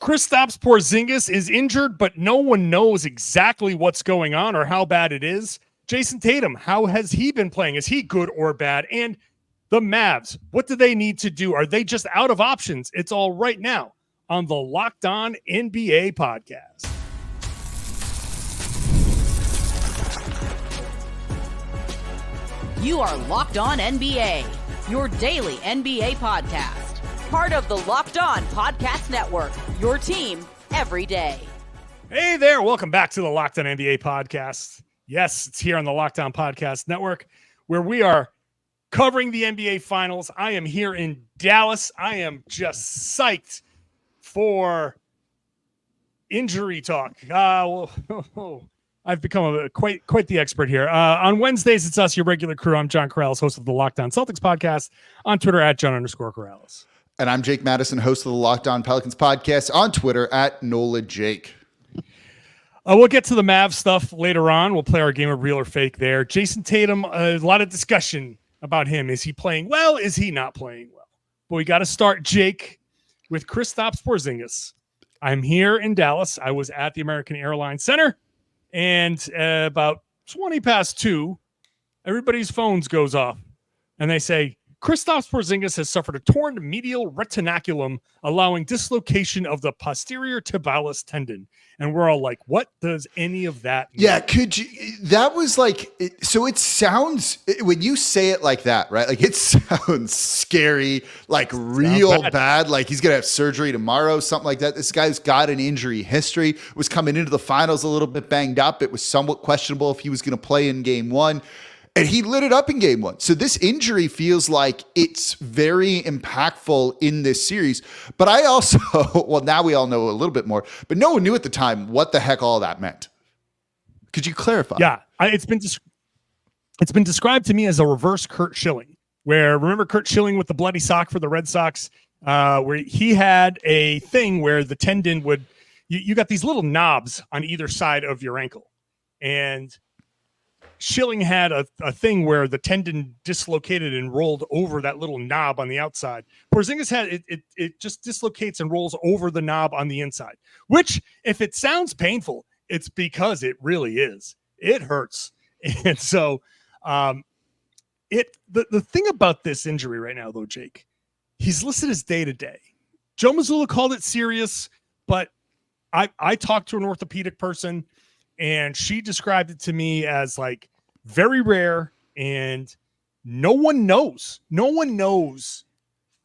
Kristaps Porzingis is injured, but no one knows exactly what's going on or how bad it is. Jayson Tatum, how has he been playing? Is he good or bad? And the Mavs, what do they need to do? Are they just out of options? It's all right now on the Locked On NBA podcast. You are Locked On NBA, your daily NBA podcast. Part of the Locked On Podcast Network, your team every day. Hey there, welcome back to the Locked On NBA podcast. Yes, it's here on the Locked On Podcast Network where we are covering the NBA Finals. I am here in Dallas. I am just psyched for injury talk. I've become quite the expert here. On Wednesdays, it's us, your regular crew. I'm John Karalis, host of the Locked On Celtics podcast, on Twitter at John_Karalis. And I'm Jake Madison, host of the Locked On Pelicans podcast, on Twitter at NolaJake. We'll get to the Mavs stuff later on. We'll play our game of real or fake there. Jayson Tatum, a lot of discussion about him. Is he playing well? Is he not playing well? But we got to start, Jake, with Kristaps Porzingis. I'm here in Dallas. I was at the American Airlines Center, and about 20 past 2, everybody's phones goes off, and they say, Kristaps Porzingis has suffered a torn medial retinaculum, allowing dislocation of the posterior tibialis tendon. And we're all like, what does any of that mean? Yeah, that was like, so it sounds, when you say it like that, right? Like it sounds scary, like real bad. Like he's going to have surgery tomorrow, something like that. This guy's got an injury history, was coming into the finals a little bit banged up. It was somewhat questionable if he was going to play in game one. And he lit it up in game one. So this injury feels like it's very impactful in this series. But I also, well, now we all know a little bit more, but no one knew at the time what the heck all that meant. Could you clarify? Yeah, it's been described to me as a reverse Curt Schilling, where remember Curt Schilling with the bloody sock for the Red Sox, where he had a thing where the tendon would, you got these little knobs on either side of your ankle. And Schilling had a thing where the tendon dislocated and rolled over that little knob on the outside. Porzingis had it just dislocates and rolls over the knob on the inside, which if it sounds painful, it's because it really is. It hurts. And so the thing about this injury right now, though, Jake, he's listed as day-to-day. Joe Mazzulla called it serious, but I talked to an orthopedic person, and she described it to me as like very rare, and no one knows. No one knows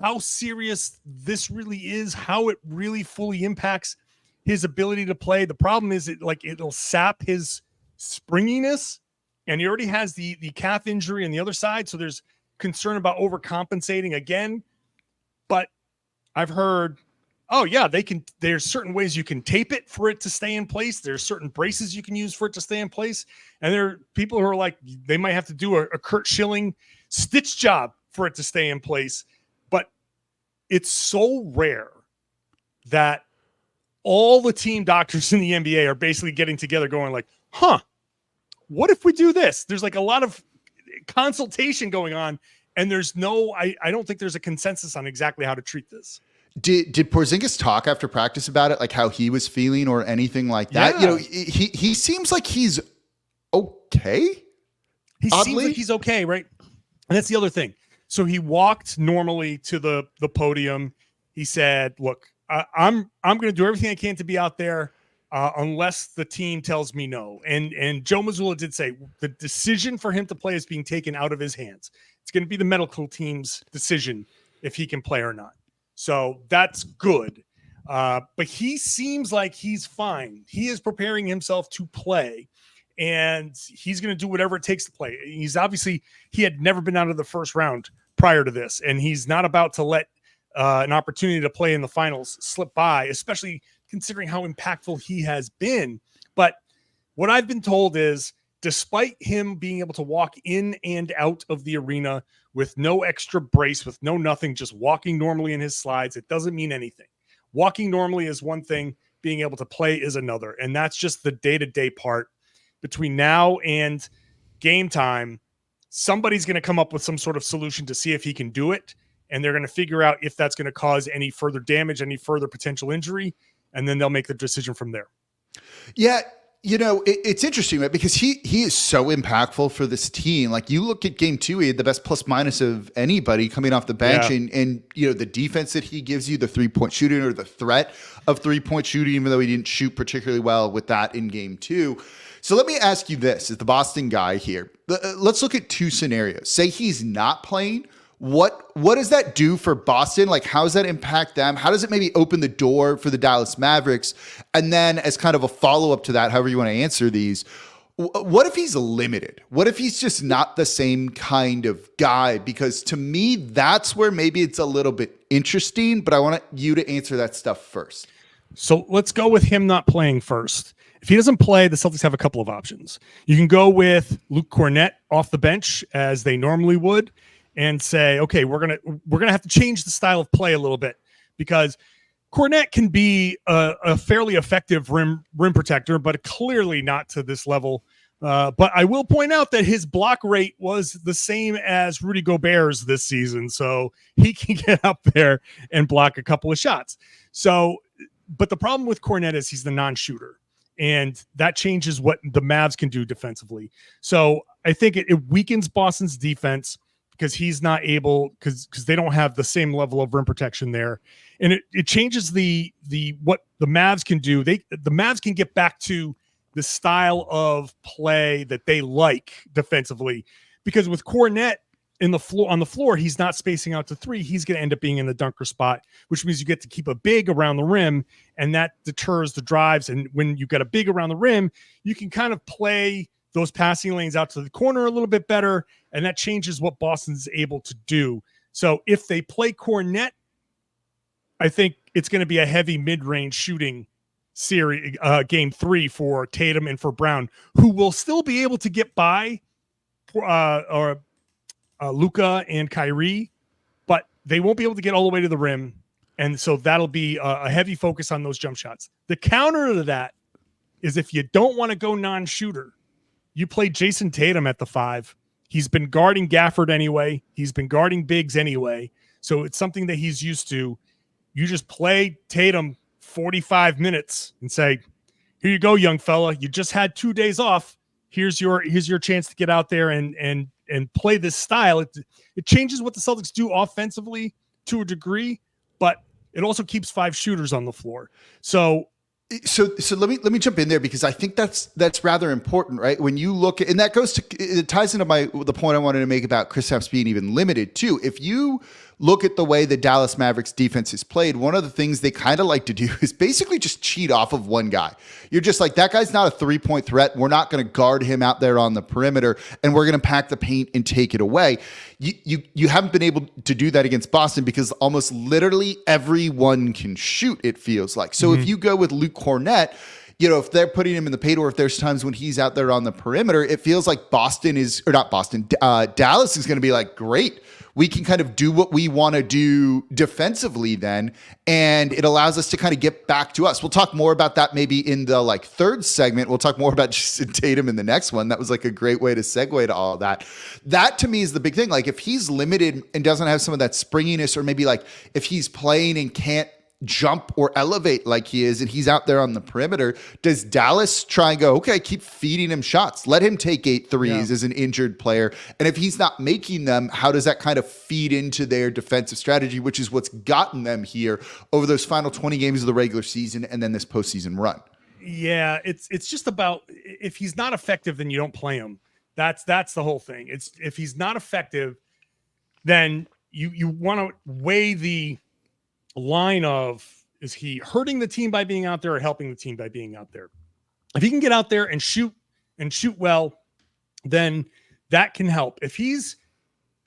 how serious this really is, how it really fully impacts his ability to play. The problem is it'll sap his springiness, and he already has the calf injury on the other side, so there's concern about overcompensating again. But I've heard, oh yeah, there's certain ways you can tape it for it to stay in place. There's certain braces you can use for it to stay in place. And there are people who are like, they might have to do a Curt Schilling stitch job for it to stay in place. But it's so rare that all the team doctors in the NBA are basically getting together going like, what if we do this? There's like a lot of consultation going on, and there's I don't think there's a consensus on exactly how to treat this. Did Porzingis talk after practice about it, like how he was feeling or anything like that? Yeah. You know, he seems like he's okay. He seems like he's okay, right? And that's the other thing. So he walked normally to the podium. He said, "Look, I'm going to do everything I can to be out there unless the team tells me no." And Joe Mazzulla did say the decision for him to play is being taken out of his hands. It's going to be the medical team's decision if he can play or not. So that's good. But he seems like he's fine. He is preparing himself to play, and he's going to do whatever it takes to play. He had never been out of the first round prior to this, and he's not about to let an opportunity to play in the finals slip by, especially considering how impactful he has been. But what I've been told is, despite him being able to walk in and out of the arena with no extra brace, with no nothing, just walking normally in his slides, it doesn't mean anything. Walking normally is one thing, being able to play is another. And that's just the day-to-day part. Between now and game time, somebody's going to come up with some sort of solution to see if he can do it. And they're going to figure out if that's going to cause any further damage, any further potential injury. and then they'll make the decision from there. Yeah. It's interesting, right? Because he is so impactful for this team. Like, you look at game 2, he had the best plus minus of anybody coming off the bench. Yeah. And the defense that he gives you, the 3-point shooting or the threat of 3-point shooting, even though he didn't shoot particularly well with that in game 2. So let me ask you this, as the Boston guy here, let's look at 2 scenarios. Say he's not playing. What does that do for Boston? Like, how does that impact them? How does it maybe open the door for the Dallas Mavericks? And then, as kind of a follow-up to that, however you want to answer these, what if he's limited? What if he's just not the same kind of guy? Because to me, that's where maybe it's a little bit interesting, but I want you to answer that stuff first. So let's go with him not playing first. If he doesn't play, the Celtics have a couple of options. You can go with Luke Kornet off the bench, as they normally would, and say, okay, we're gonna have to change the style of play a little bit, because Kornet can be a fairly effective rim protector, but clearly not to this level. But I will point out that his block rate was the same as Rudy Gobert's this season, so he can get up there and block a couple of shots. So, but the problem with Kornet is he's the non-shooter, and that changes what the Mavs can do defensively. So I think it weakens Boston's defense, because he's not able, because they don't have the same level of rim protection there. And it changes the what the Mavs can do. The Mavs can get back to the style of play that they like defensively, because with Kornet on the floor, he's not spacing out to 3. He's going to end up being in the dunker spot, which means you get to keep a big around the rim, and that deters the drives. And when you got a big around the rim, you can kind of play those passing lanes out to the corner a little bit better, and that changes what Boston's able to do. So if they play Kornet, I think it's going to be a heavy mid-range shooting series, game 3 for Tatum and for Brown, who will still be able to get by Luka and Kyrie, but they won't be able to get all the way to the rim. And so that'll be a heavy focus on those jump shots. The counter to that is, if you don't want to go non-shooter, you play Jayson Tatum at the 5. He's been guarding Gafford anyway. He's been guarding bigs anyway. So it's something that he's used to. You just play Tatum 45 minutes and say, here you go, young fella. You just had 2 days off. Here's your chance to get out there and play this style. It changes what the Celtics do offensively to a degree, but it also keeps 5 shooters on the floor. So let me jump in there, because I think that's rather important, right? When you look at, and that it ties into the point I wanted to make about Kristaps being even limited too. If you look at the way the Dallas Mavericks defense is played, one of the things they kind of like to do is basically just cheat off of one guy. You're just like, that guy's not a 3-point threat. We're not going to guard him out there on the perimeter, and we're going to pack the paint and take it away. You haven't been able to do that against Boston, because almost literally everyone can shoot, it feels like. So if you go with Luke Kornet, if they're putting him in the paint, or if there's times when he's out there on the perimeter, it feels like Dallas is going to be like, great, we can kind of do what we want to do defensively then, and it allows us to kind of get back to us. We'll talk more about that maybe in the third segment. We'll talk more about Jayson Tatum in the next one. That was a great way to segue to all of that. That to me is the big thing. If he's limited and doesn't have some of that springiness, or maybe if he's playing and can't jump or elevate like he is, and he's out there on the perimeter, does Dallas try and go, okay, keep feeding him shots, let him take 8 threes as an injured player? And if he's not making them, how does that kind of feed into their defensive strategy, which is what's gotten them here over those final 20 games of the regular season and then this postseason run? Yeah, it's just about, if he's not effective, then you don't play him. That's the whole thing. It's, if he's not effective, then you want to weigh the line of, is he hurting the team by being out there or helping the team by being out there? If he can get out there and shoot well, then that can help.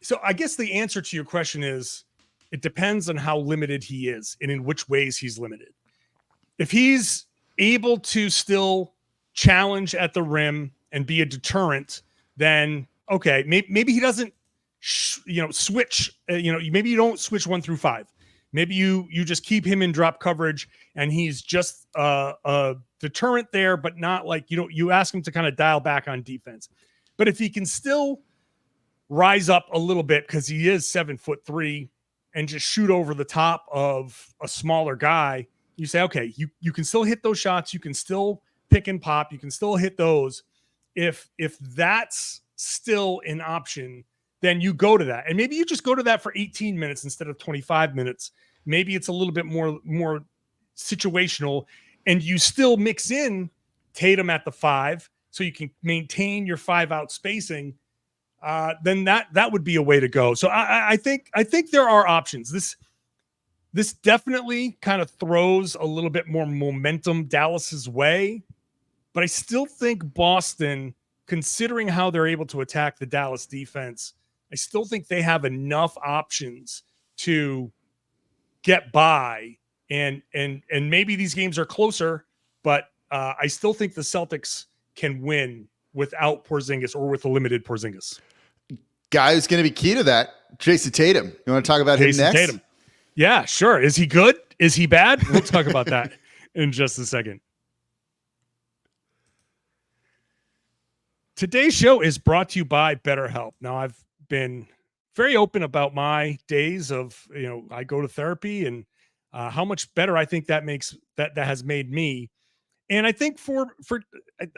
So I guess the answer to your question is, it depends on how limited he is and in which ways he's limited. If he's able to still challenge at the rim and be a deterrent, then okay, maybe he doesn't switch, maybe you don't switch 1 through 5. Maybe you just keep him in drop coverage, and he's just a deterrent there, but not you ask him to kind of dial back on defense. But if he can still rise up a little bit, because he is 7'3", and just shoot over the top of a smaller guy, You say, okay, you can still hit those shots. You can still pick and pop. You can still hit those. If that's still an option, then you go to that. And maybe you just go to that for 18 minutes instead of 25 minutes. Maybe it's a little bit more situational, and you still mix in Tatum at the 5 so you can maintain your 5-out spacing. Then that would be a way to go. So I think there are options. This definitely kind of throws a little bit more momentum Dallas's way, but I still think Boston, considering how they're able to attack the Dallas defense, I still think they have enough options to get by, and maybe these games are closer, but I still think the Celtics can win without Porzingis or with a limited Porzingis. Guy who's going to be key to that, Jayson Tatum. You want to talk about him next? Tatum. Yeah, sure. Is he good? Is he bad? We'll talk about that in just a second. Today's show is brought to you by BetterHelp. Now, I've been very open about my days of, I go to therapy and how much better I think that has made me. And I think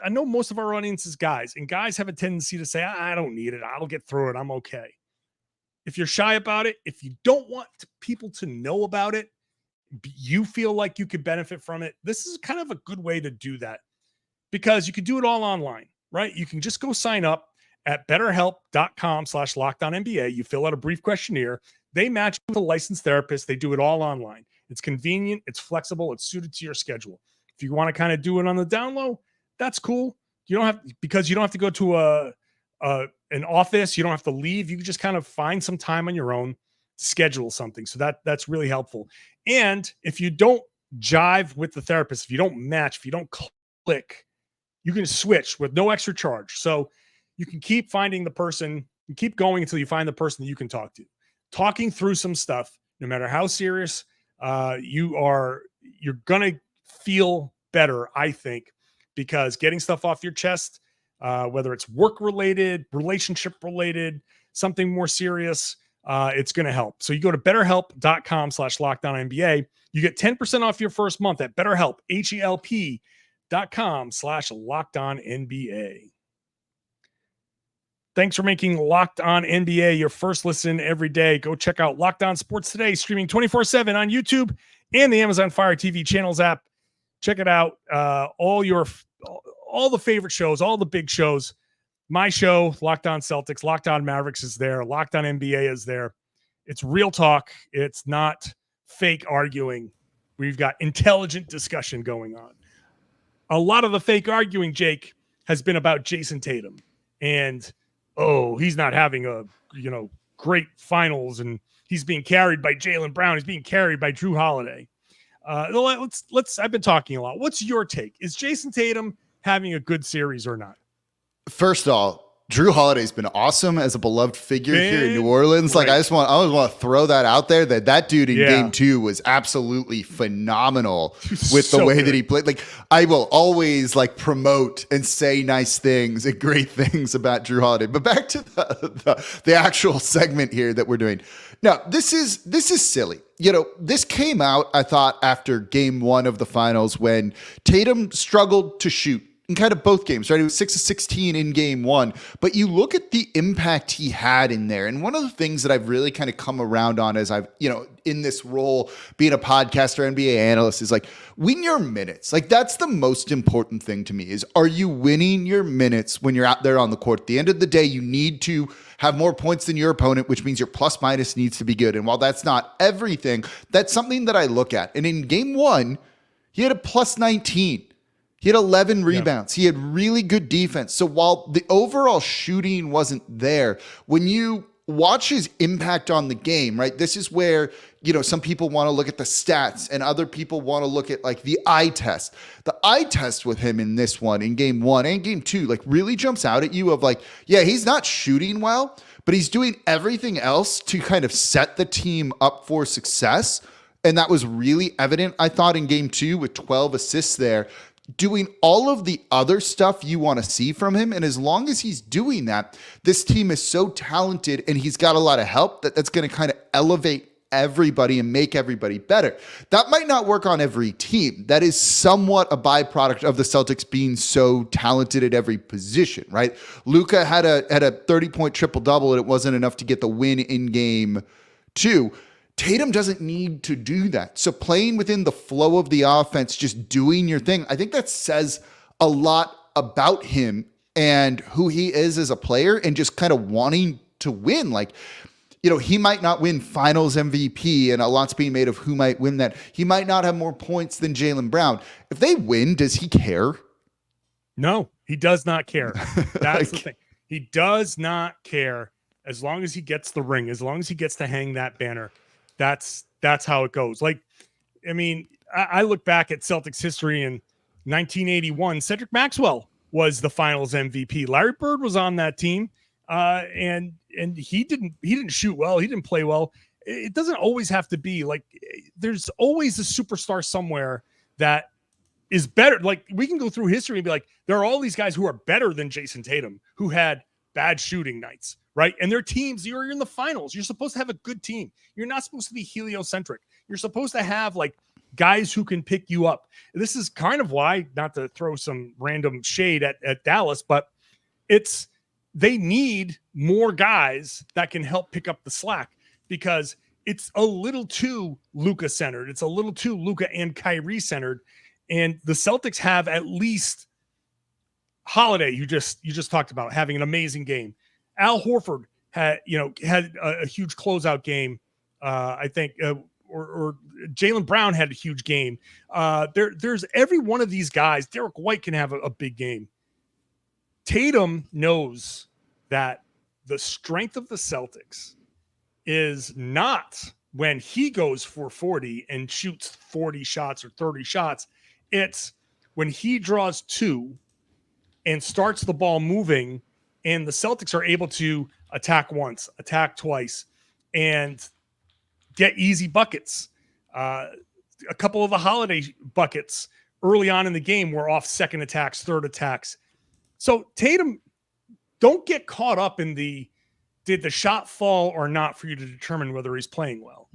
I know most of our audience is guys, and guys have a tendency to say, I don't need it. I'll get through it. I'm okay. If you're shy about it, if you don't want people to know about it, you feel like you could benefit from it, this is kind of a good way to do that, because you can do it all online, right? You can just go sign up at betterhelp.com/LockedOnNBA. You fill out a brief questionnaire. They match with a licensed therapist. They do it all online. It's convenient. It's flexible. It's suited to your schedule. If you want to kind of do it on the down low, that's cool. You don't have to go to an office. You don't have to leave. You can just kind of find some time on your own to schedule something. So that's really helpful. And if you don't jive with the therapist, if you don't match, if you don't click, you can switch with no extra charge. So you can keep finding the person and keep going until you find the person that you can talk to. Talking through some stuff, no matter how serious you're going to feel better, I think, because getting stuff off your chest, whether it's work-related, relationship-related, something more serious, it's going to help. So you go to betterhelp.com/LockedOnNBA. You get 10% off your first month at BetterHelp, HELP.com/LockedOnNBA. Thanks for making Locked On NBA your first listen every day. Go check out Locked On Sports Today, streaming 24/7 on YouTube and the Amazon Fire TV channels app. Check it out. All the favorite shows, all the big shows. My show, Locked On Celtics, Locked On Mavericks is there. Locked On NBA is there. It's real talk. It's not fake arguing. We've got intelligent discussion going on. A lot of the fake arguing, Jake, has been about Jayson Tatum. And, he's not having a, great finals, and he's being carried by Jaylen Brown. He's being carried by Drew Holiday. I've been talking a lot. What's your take? Is Jayson Tatum having a good series or not? First of all, Drew Holiday's been awesome as a beloved figure here in New Orleans. Like, I always want to throw that out there, that dude in game 2 was absolutely phenomenal with the way that he played. Like, I will always promote and say nice things and great things about Drew Holiday. But back to the actual segment here that we're doing. Now, this is silly. This came out, I thought, after game 1 of the finals when Tatum struggled to shoot in kind of both games, right? It was 6 of 16 in game 1, but you look at the impact he had in there. And one of the things that I've really kind of come around on as I've, in this role, being a podcaster, NBA analyst, is win your minutes. That's the most important thing to me is, are you winning your minutes when you're out there on the court? At the end of the day, you need to have more points than your opponent, which means your plus minus needs to be good. And while that's not everything, that's something that I look at. And in game 1, he had a plus 19. He had 11 rebounds. He had really good defense. So while the overall shooting wasn't there, when you watch his impact on the game, right? This is where, some people want to look at the stats and other people want to look at the eye test. The eye test with him in this one, in game 1 and game 2, really jumps out at you of he's not shooting well, but he's doing everything else to kind of set the team up for success. And that was really evident, I thought, in game 2 with 12 assists there. Doing all of the other stuff you want to see from him. And as long as he's doing that, this team is so talented and he's got a lot of help that's going to kind of elevate everybody and make everybody better. That might not work on every team. That is somewhat a byproduct of the Celtics being so talented at every position, right? Luka had a 30-point triple-double, and it wasn't enough to get the win in game 2. Tatum doesn't need to do that. So playing within the flow of the offense, just doing your thing, I think that says a lot about him and who he is as a player and just kind of wanting to win. Like, he might not win finals MVP, and a lot's being made of who might win that. He might not have more points than Jaylen Brown. If they win, does he care? No, he does not care. That's the thing. He does not care as long as he gets the ring, as long as he gets to hang that banner. That's how it goes. Like, I mean, I look back at Celtics history in 1981. Cedric Maxwell was the finals MVP. Larry Bird was on that team. And he didn't shoot well. He didn't play well. It doesn't always have to be like, there's always a superstar somewhere that is better. Like, we can go through history and be like, there are all these guys who are better than Jayson Tatum who had bad shooting nights, right? And their teams, you're in the finals. You're supposed to have a good team. You're not supposed to be heliocentric. You're supposed to have like guys who can pick you up. This is kind of why, not to throw some random shade at Dallas, but they need more guys that can help pick up the slack, because it's a little too Luka centered. It's a little too Luka and Kyrie centered. And the Celtics have at least Holiday, you just talked about, having an amazing game. Al Horford had a huge closeout game. I think, or Jaylen Brown had a huge game. There's every one of these guys. Derek White can have a big game. Tatum knows that the strength of the Celtics is not when he goes for 40 and shoots 40 shots or 30 shots. It's when he draws 2 and starts the ball moving, and the Celtics are able to attack once, attack twice, and get easy buckets. A couple of the Holiday buckets early on in the game were off second attacks, third attacks. So Tatum, don't get caught up in did the shot fall or not for you to determine whether he's playing well.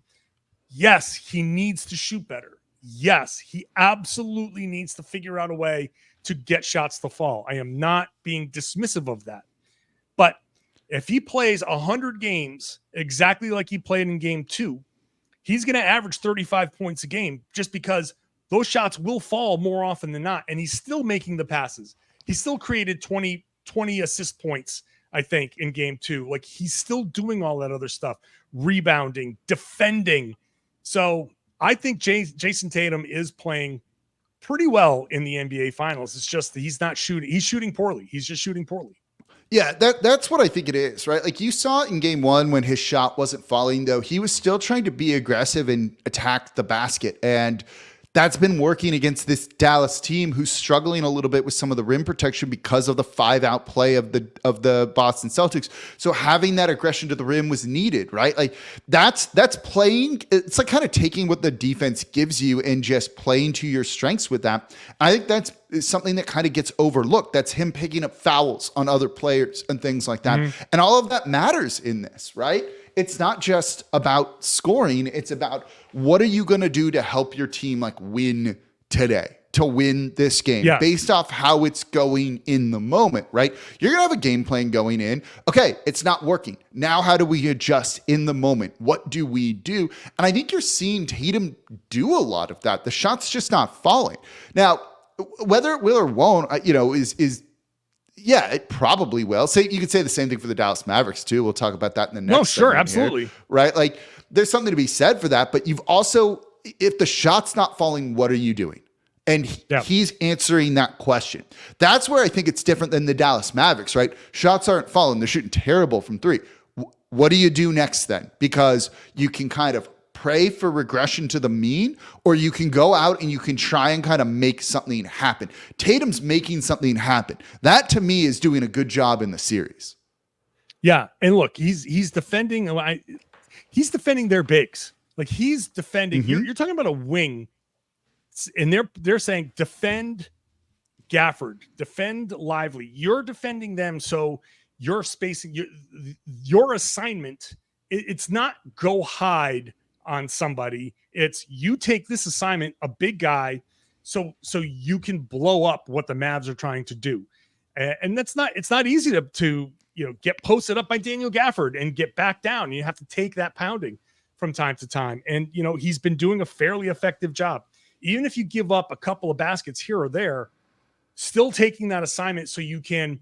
Yes, he needs to shoot better. Yes, he absolutely needs to figure out a way to get shots to fall. I am not being dismissive of that. But if he plays 100 games exactly like he played in game 2, he's going to average 35 points a game, just because those shots will fall more often than not. And he's still making the passes. He still created 20 assist points, I think, in game 2. Like, he's still doing all that other stuff, rebounding, defending. So I think Jayson Tatum is playing pretty well in the NBA Finals. It's just that he's not shooting. He's shooting poorly. He's just shooting poorly. Yeah, that's what I think it is, right? Like, you saw it in game 1 when his shot wasn't falling, though. He was still trying to be aggressive and attack the basket. And that's been working against this Dallas team who's struggling a little bit with some of the rim protection because of the 5-out play of the Boston Celtics. So having that aggression to the rim was needed, right? Like, that's playing. It's like kind of taking what the defense gives you and just playing to your strengths with that. I think that's something that kind of gets overlooked. That's him picking up fouls on other players and things like that. Mm-hmm. And all of that matters in this, right? It's not just about scoring. It's about, what are you going to do to help your team like win today, to win this game, based off how it's going in the moment, right? You're going to have a game plan going in. Okay, it's not working. Now, how do we adjust in the moment? What do we do? And I think you're seeing Tatum do a lot of that. The shot's just not falling. Now, whether it will or won't, it probably will. You could say the same thing for the Dallas Mavericks too. We'll talk about that in the next. No, sure, absolutely. Here, right? Like, there's something to be said for that. But you've also, if the shot's not falling, what are you doing? And he's answering that question. That's where I think it's different than the Dallas Mavericks, right? Shots aren't falling. They're shooting terrible from 3. What do you do next then? Because you can kind of pray for regression to the mean, or you can go out and you can try and kind of make something happen. Tatum's making something happen. That, to me, is doing a good job in the series. Yeah, and look, he's defending. He's defending their bigs. Like, he's defending. Mm-hmm. You're talking about a wing, and they're saying defend Gafford, defend Lively. You're defending them, so you're spacing your assignment. It's not go hide on somebody. It's you take this assignment, a big guy, so you can blow up what the Mavs are trying to do. And it's not easy to get posted up by Daniel Gafford and get back down. You have to take that pounding from time to time. And, he's been doing a fairly effective job. Even if you give up a couple of baskets here or there, still taking that assignment so you can,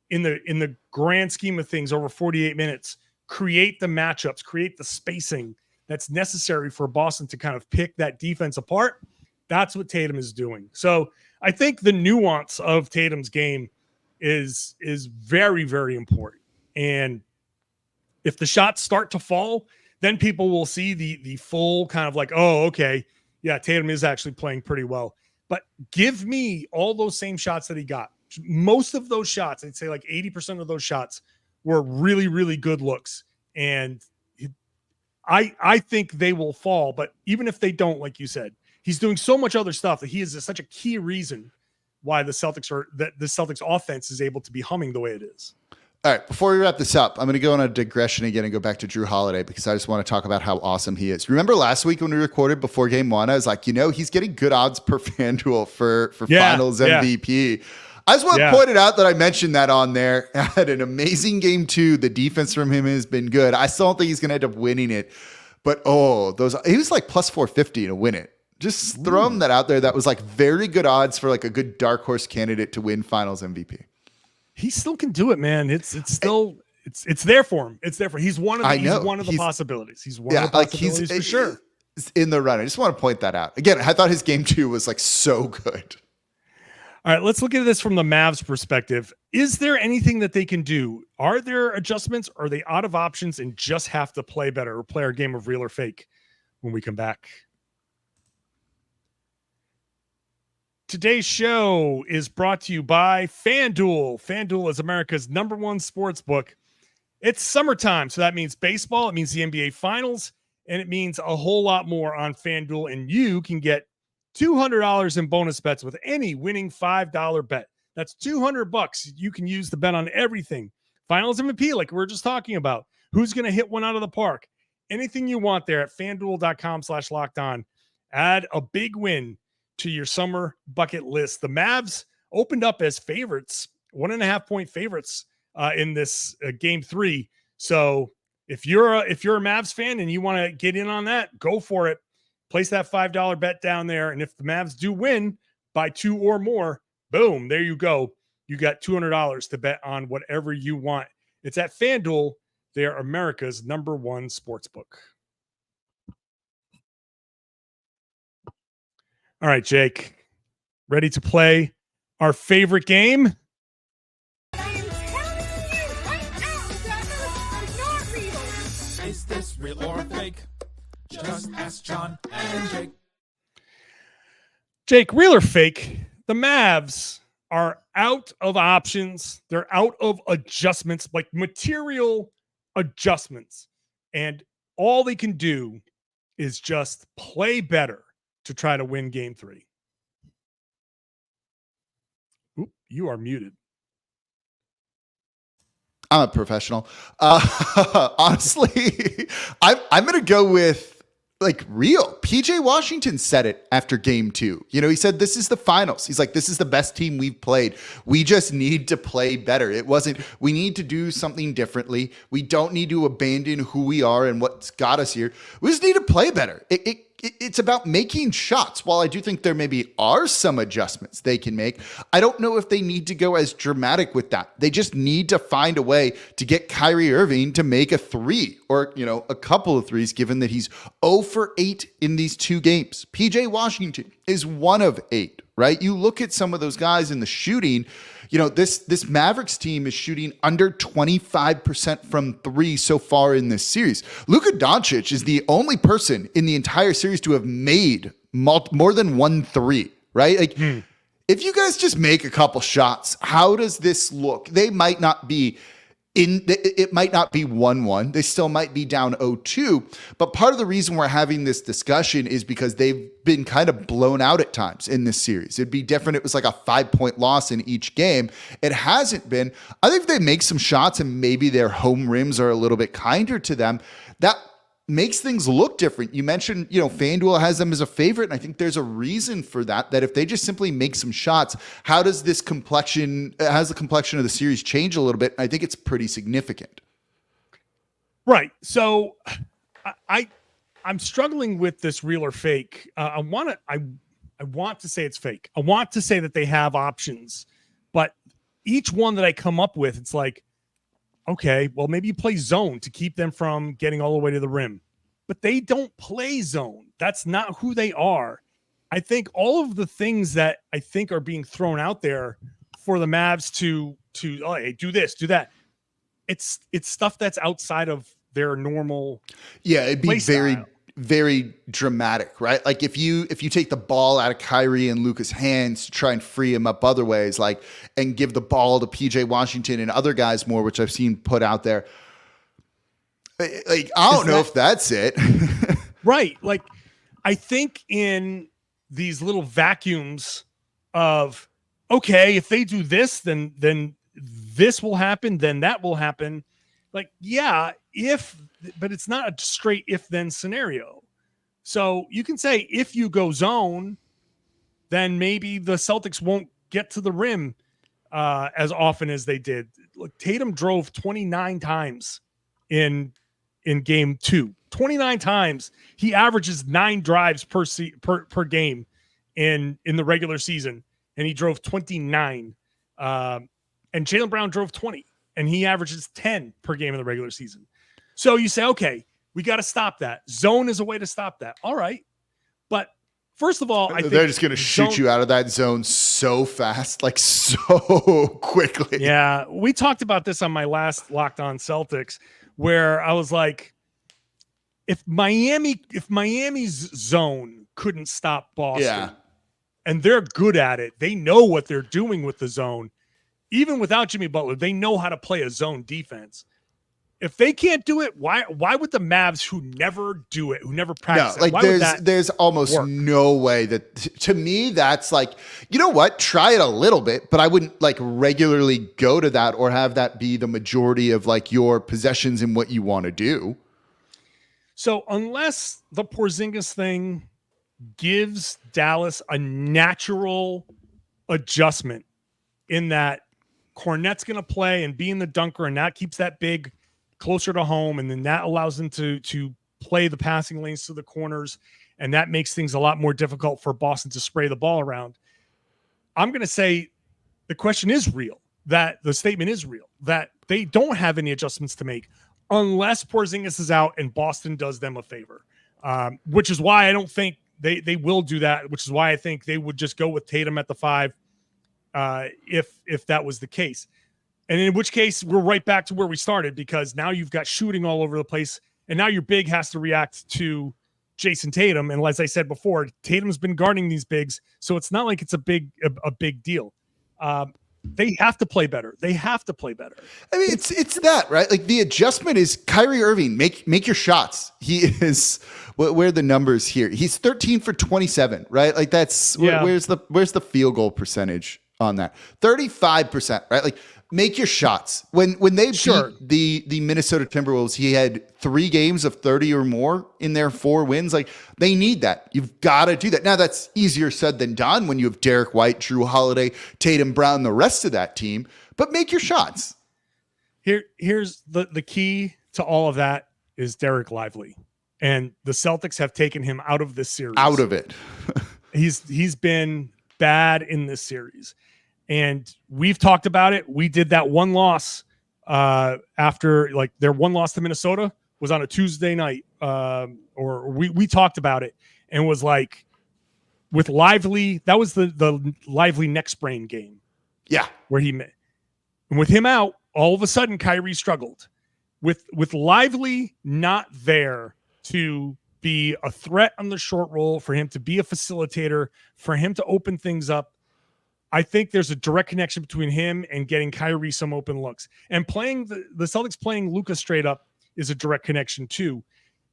in the grand scheme of things, over 48 minutes, create the matchups, create the spacing that's necessary for Boston to kind of pick that defense apart. That's what Tatum is doing. So I think the nuance of Tatum's game is very, very important. And if the shots start to fall, then people will see the full kind of like, oh, okay, yeah, Tatum is actually playing pretty well. But give me all those same shots that he got. Most of those shots, I'd say like 80% of those shots were really, really good looks. And I think they will fall. But even if they don't, like you said, he's doing so much other stuff that he is such a key reason why the Celtics offense is able to be humming the way it is. All right, before we wrap this up, I'm going to go on a digression again and go back to Drew Holiday because I just want to talk about how awesome he is. Remember last week when we recorded before Game 1, I was like, he's getting good odds per FanDuel for Finals MVP. Yeah. I just want to point it out that I mentioned that on there. Had an amazing Game 2. The defense from him has been good. I still don't think he's going to end up winning it, but he was like plus 450 to win it. Just throw him that out there. That was like very good odds for like a good dark horse candidate to win Finals MVP. He still can do it, man. It's there for him. It's there for him. He's one of the possibilities. He's one of the possibilities for sure. He's in the run. I just want to point that out. Again, I thought his Game 2 was like so good. All right, let's look at this from the Mavs perspective. Is there anything that they can do? Are there adjustments? Are they out of options and just have to play better or play our game of real or fake when we come back? Today's show is brought to you by FanDuel. FanDuel is America's #1 sports book. It's summertime, so that means baseball. It means the NBA Finals, and it means a whole lot more on FanDuel. And you can get $200 in bonus bets with any winning $5 bet. That's $200 you can use to bet on everything. Finals MVP, like we were just talking about. Who's going to hit one out of the park? Anything you want there at FanDuel.com/lockedon. Add a big win to your summer bucket list. The Mavs opened up as favorites, 1.5-point favorites in this Game 3. So if you're a Mavs fan and you want to get in on that, go for it. Place that $5 bet down there. And if the Mavs do win by 2 or more, boom, there you go. You got $200 to bet on whatever you want. It's at FanDuel. They're America's #1 sportsbook. All right, Jake, ready to play our favorite game? I am telling you right now that not real. Is this real or fake? Just ask John and Jake. Jake, real or fake? The Mavs are out of options. They're out of adjustments, like material adjustments. And all they can do is just play better to try to win Game 3. Oop, you are muted. I'm a professional. Honestly, I'm going to go with like real. PJ Washington said it after Game 2. He said, this is the finals. He's like, this is the best team we've played. We just need to play better. It wasn't, we need to do something differently. We don't need to abandon who we are and what's got us here. We just need to play better. It's about making shots. While I do think there maybe are some adjustments they can make, I don't know if they need to go as dramatic with that. They just need to find a way to get Kyrie Irving to make a 3 or, a couple of threes, given that he's 0 for 8 in these 2 games. PJ Washington is 1 of 8, right? You look at some of those guys in the shooting, this Mavericks team is shooting under 25% from 3 so far in this series. Luka Doncic is the only person in the entire series to have made more than 1 3, right? Like, if you guys just make a couple shots, how does this look? They might not be it might not be 1-1. They still might be down 0-2. But part of the reason we're having this discussion is because they've been kind of blown out at times in this series. It'd be different. It was like a 5-point loss in each game. It hasn't been. I think if they make some shots and maybe their home rims are a little bit kinder to them, that makes things look different. You mentioned, FanDuel has them as a favorite, and I think there's a reason for that if they just simply make some shots, how does has the complexion of the series change a little bit? I think it's pretty significant. Right. So I'm struggling with this real or fake. I want to say it's fake. I want to say that they have options, but each one that I come up with, it's like, okay, well, maybe you play zone to keep them from getting all the way to the rim, but they don't play zone. That's not who they are. I think all of the things that I think are being thrown out there for the Mavs to oh, hey, do this, do that. It's stuff that's outside of their normal. Yeah, it'd be very, very dramatic, right? Like if you take the ball out of Kyrie and Luka's hands to try and free him up other ways, and give the ball to PJ Washington and other guys more, which I've seen put out there. I don't know if that's it. Right. Like I think in these little vacuums of, okay, if they do this, then this will happen, then that will happen. Like, yeah, but it's not a straight if-then scenario. So you can say if you go zone, then maybe the Celtics won't get to the rim as often as they did. Look, Tatum drove 29 times in game 2. 29 times. He averages 9 drives per game in the regular season, and he drove 29. And Jaylen Brown drove 20, and he averages 10 per game in the regular season. So you say, okay, we got to stop that. Zone is a way to stop that. All right. But first of all, I think they're just going to shoot you out of that zone so fast, like so quickly. Yeah. We talked about this on my last Locked On Celtics, where I was like, if Miami's zone couldn't stop Boston, and they're good at it, they know what they're doing with the zone. Even without Jimmy Butler, they know how to play a zone defense. If they can't do it, why would the Mavs, who never do it, who never practice there's almost no way that, to me, that's like, you know what, try it a little bit, but I wouldn't regularly go to that or have that be the majority of your possessions in what you want to do. So unless the Porzingis thing gives Dallas a natural adjustment in that Kornet's going to play and be in the dunker, and that keeps that big closer to home, and then that allows them to play the passing lanes to the corners, and that makes things a lot more difficult for Boston to spray the ball around. I'm going to say the question is real, that the statement is real, that they don't have any adjustments to make unless Porzingis is out and Boston does them a favor, which is why I don't think they will do that, which is why I think they would just go with Tatum at the 5 if that was the case. And in which case, we're right back to where we started, because now you've got shooting all over the place, and now your big has to react to Jayson Tatum. And as I said before, Tatum's been guarding these bigs, so it's not like it's a big deal. They have to play better. They have to play better. I mean, it's that, right? Like, the adjustment is Kyrie Irving, make your shots. He is, where are the numbers here? He's 13 for 27, right? Like, that's where's the field goal percentage on that? 35%, right? Like, make your shots. When they beat the Minnesota Timberwolves, he had 3 games of 30 or more in their 4 wins. Like, they need that. You've got to do that. Now, that's easier said than done when you have Derek White, Drew Holiday, Tatum, Brown, the rest of that team. But make your shots. Here's the key to all of that is Derek Lively. And the Celtics have taken him out of this series. Out of it. He's been bad in this series. And we've talked about it. We did that one loss after, their one loss to Minnesota was on a Tuesday night, or we talked about it, and was like, with Lively, that was the Lively neck sprain game. Yeah. Where and with him out, all of a sudden Kyrie struggled. With Lively not there to be a threat on the short roll, for him to be a facilitator, for him to open things up, I think there's a direct connection between him and getting Kyrie some open looks. And playing the Celtics playing Luka straight up is a direct connection too.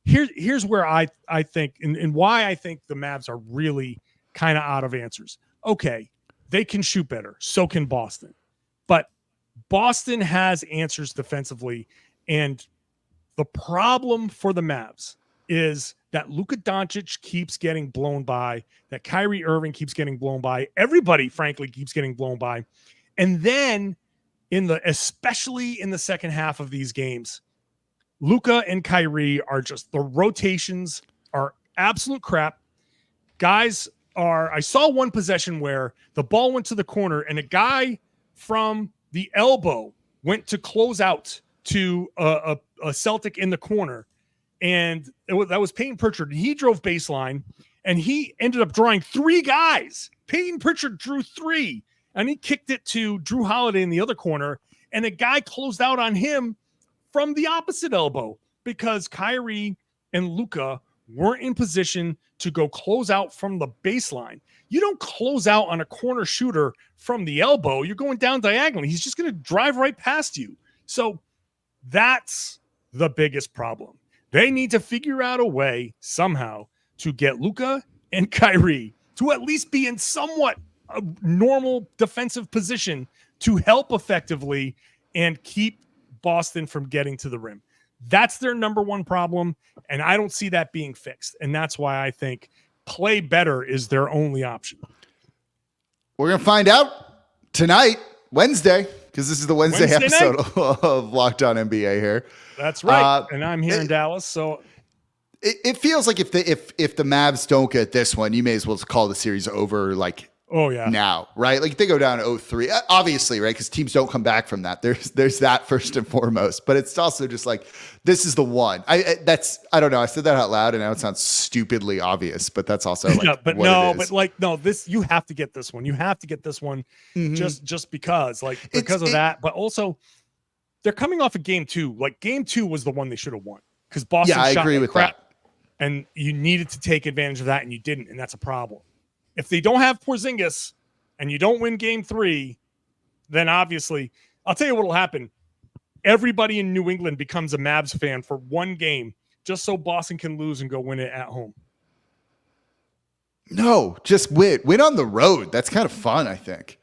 Here's where I think and why I think the Mavs are really kind of out of answers. Okay, they can shoot better. So can Boston. But Boston has answers defensively. And the problem for the Mavs is that Luka Doncic keeps getting blown by, that Kyrie Irving keeps getting blown by, everybody, frankly, keeps getting blown by. And then especially in the second half of these games, Luka and Kyrie are just, the rotations are absolute crap. Guys I saw one possession where the ball went to the corner and a guy from the elbow went to close out to a Celtic in the corner. And that was Peyton Pritchard. He drove baseline, and he ended up drawing 3 guys. Peyton Pritchard drew 3, and he kicked it to Drew Holiday in the other corner, and a guy closed out on him from the opposite elbow because Kyrie and Luka weren't in position to go close out from the baseline. You don't close out on a corner shooter from the elbow. You're going down diagonally. He's just going to drive right past you. So that's the biggest problem. They need to figure out a way somehow to get Luka and Kyrie to at least be in somewhat a normal defensive position to help effectively and keep Boston from getting to the rim. That's their number one problem, and I don't see that being fixed. And that's why I think play better is their only option. We're going to find out tonight, Wednesday, because this is the Wednesday episode of Locked On NBA here. That's right. And I'm here in Dallas. So it feels like if the Mavs don't get this one, you may as well call the series over now, right? Like they go down 0-3, obviously, right? Because teams don't come back from that. There's that first and foremost, but it's also just like, this is the one. I don't know. I said that out loud and now it sounds stupidly obvious, but that's also like, this, you have to get this one. You have to get this one just because of that, but also they're coming off of game 2. Like game 2 was the one they should have won because Boston shot I agree with crap, that. and you needed to take advantage of that and you didn't. And that's a problem. If they don't have Porzingis and you don't win game 3, then obviously I'll tell you what will happen. Everybody in New England becomes a Mavs fan for one game just so Boston can lose and go win it at home. No, just win on the road. That's kind of fun, I think.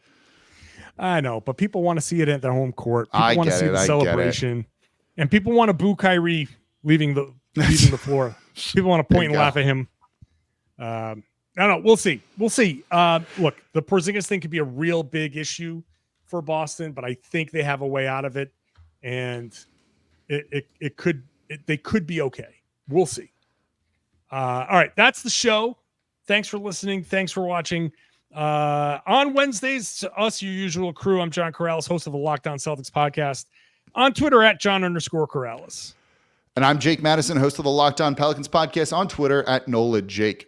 I know, but people want to see it at their home court. People want to see the celebration, and people want to boo Kyrie leaving the floor. People want to point and laugh at him. I don't know. We'll see. Look, the Porzingis thing could be a real big issue for Boston, but I think they have a way out of it, and they could be okay. We'll see. All right, that's the show. Thanks for listening. Thanks for watching. On Wednesdays, us, your usual crew. I'm John Karalis, host of the Locked On Celtics podcast. On Twitter at John_Karalis. And I'm Jake Madison, host of the Locked On Pelicans podcast. On Twitter at NolaJake.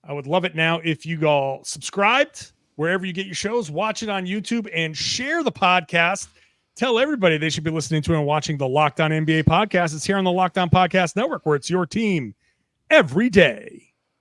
I would love it now if you all subscribed wherever you get your shows, watch it on YouTube, and share the podcast. Tell everybody they should be listening to and watching the Locked On NBA podcast. It's here on the Locked On Podcast Network, where it's your team every day.